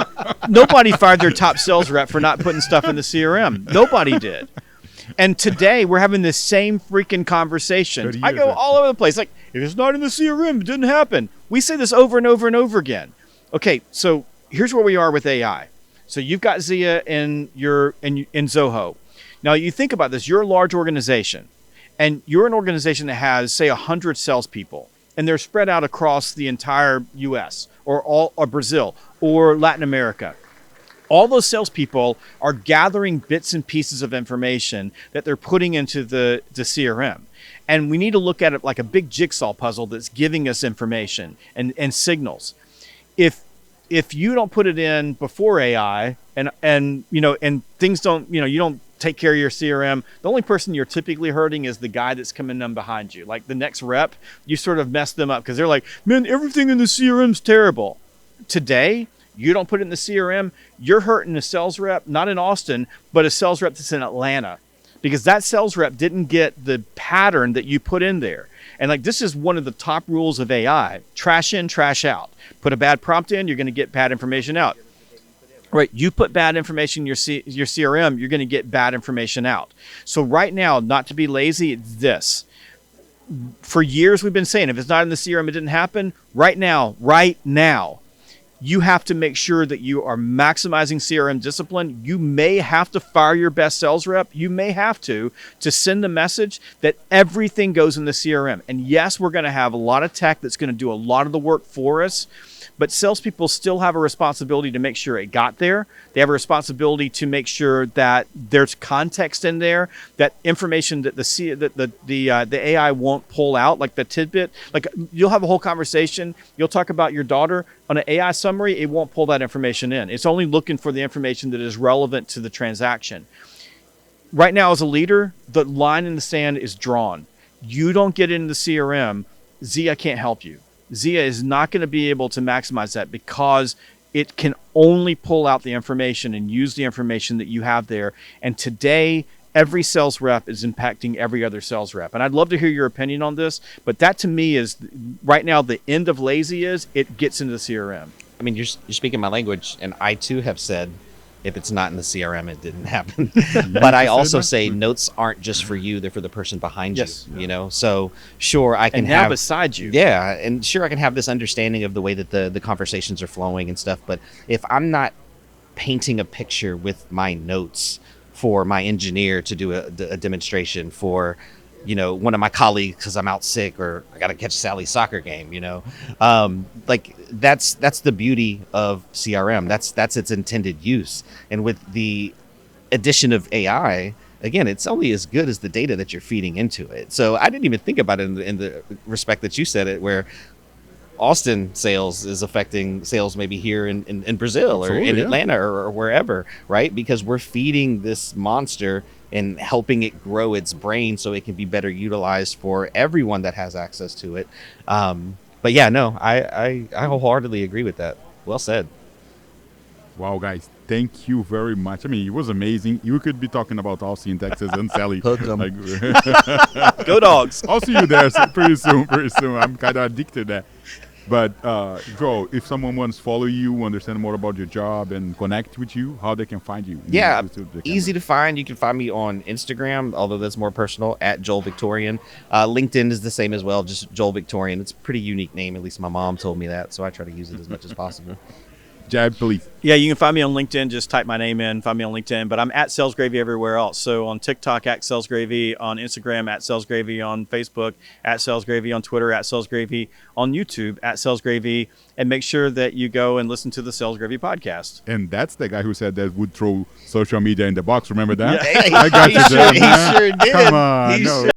B: their top sales rep for not putting stuff in the CRM. Nobody did. And today we're having this same freaking conversation. I go all over the place. Like, if it's not in the CRM, it didn't happen. We say this over and over and over again. Okay, so here's where we are with AI. So you've got Zia in Zoho. Now you think about this. You're a large organization, and you're an organization that has, say, 100 salespeople, and they're spread out across the entire U.S. or Brazil or Latin America. All those salespeople are gathering bits and pieces of information that they're putting into the CRM. And we need to look at it like a big jigsaw puzzle that's giving us information and signals. If you don't put it in before AI and things don't, you don't take care of your CRM, the only person you're typically hurting is the guy that's coming in behind you. Like the next rep, you sort of mess them up because they're like, man, everything in the CRM's terrible. Today, you don't put it in the CRM, you're hurting a sales rep, not in Austin, but a sales rep that's in Atlanta, because that sales rep didn't get the pattern that you put in there. And like, this is one of the top rules of AI: trash in, trash out. Put a bad prompt in, you're going to get bad information out. Right, you put bad information in your CRM, you're going to get bad information out. So right now, not to be lazy, it's this. For years we've been saying, if it's not in the CRM, it didn't happen. Right now, you have to make sure that you are maximizing CRM discipline. You may have to fire your best sales rep. You may have to send the message that everything goes in the CRM. And yes, we're going to have a lot of tech that's going to do a lot of the work for us, but salespeople still have a responsibility to make sure it got there. They have a responsibility to make sure that there's context in there, that information that the AI won't pull out, like the tidbit. Like, you'll have a whole conversation. You'll talk about your daughter on an AI summary. It won't pull that information in. It's only looking for the information that is relevant to the transaction. Right now, as a leader, the line in the sand is drawn. You don't get into the CRM, Zia can't help you. Zia is not going to be able to maximize that because it can only pull out the information and use the information that you have there. And today, every sales rep is impacting every other sales rep. And I'd love to hear your opinion on this, but that to me is right now the end of lazy is it gets into the CRM.
C: I mean, you're speaking my language, and I too have said, if it's not in the CRM, it didn't happen. But I also say notes aren't just for you; they're for the person behind you. So sure, I can have
B: beside you.
C: Yeah, and sure, I can have this understanding of the way that the conversations are flowing and stuff. But if I'm not painting a picture with my notes for my engineer to do a demonstration for, one of my colleagues because I'm out sick or I got to catch Sally's soccer game, like that's the beauty of CRM. That's its intended use. And with the addition of AI, again, it's only as good as the data that you're feeding into it. So I didn't even think about it in the respect that you said it, where Austin sales is affecting sales maybe here in Brazil or in Atlanta or wherever, right? Because we're feeding this monster and helping it grow its brain so it can be better utilized for everyone that has access to it. But yeah, no, I wholeheartedly agree with that. Well said.
A: Wow, guys. thank you very much. I mean, it was amazing. You could be talking about Austin, Texas, and Sally.
C: Hook 'em.
B: Go dogs.
A: I'll see you there pretty soon. I'm kind of addicted to that. But Joel, if someone wants to follow you, understand more about your job, and connect with you, how they can find you?
C: Yeah, easy to find. You can find me on Instagram, although that's more personal, at Joel Victorian. LinkedIn is the same as well, just Joel Victorian. It's a pretty unique name. At least my mom told me that, so I try to use it as much as possible.
A: Jeb, please.
B: Yeah, you can find me on LinkedIn. Just type my name in, find me on LinkedIn. But I'm at Sales Gravy everywhere else. So on TikTok, at Sales Gravy, on Instagram, at Sales Gravy, on Facebook, at Sales Gravy, on Twitter, at Sales Gravy, on YouTube, at Sales Gravy. And make sure that you go and listen to the Sales Gravy podcast.
A: And that's the guy who said that would throw social media in the box. Remember that?
C: Yeah,
A: I got you, Jeb.
C: He sure did.
A: Come on.
C: He
A: No.
C: sure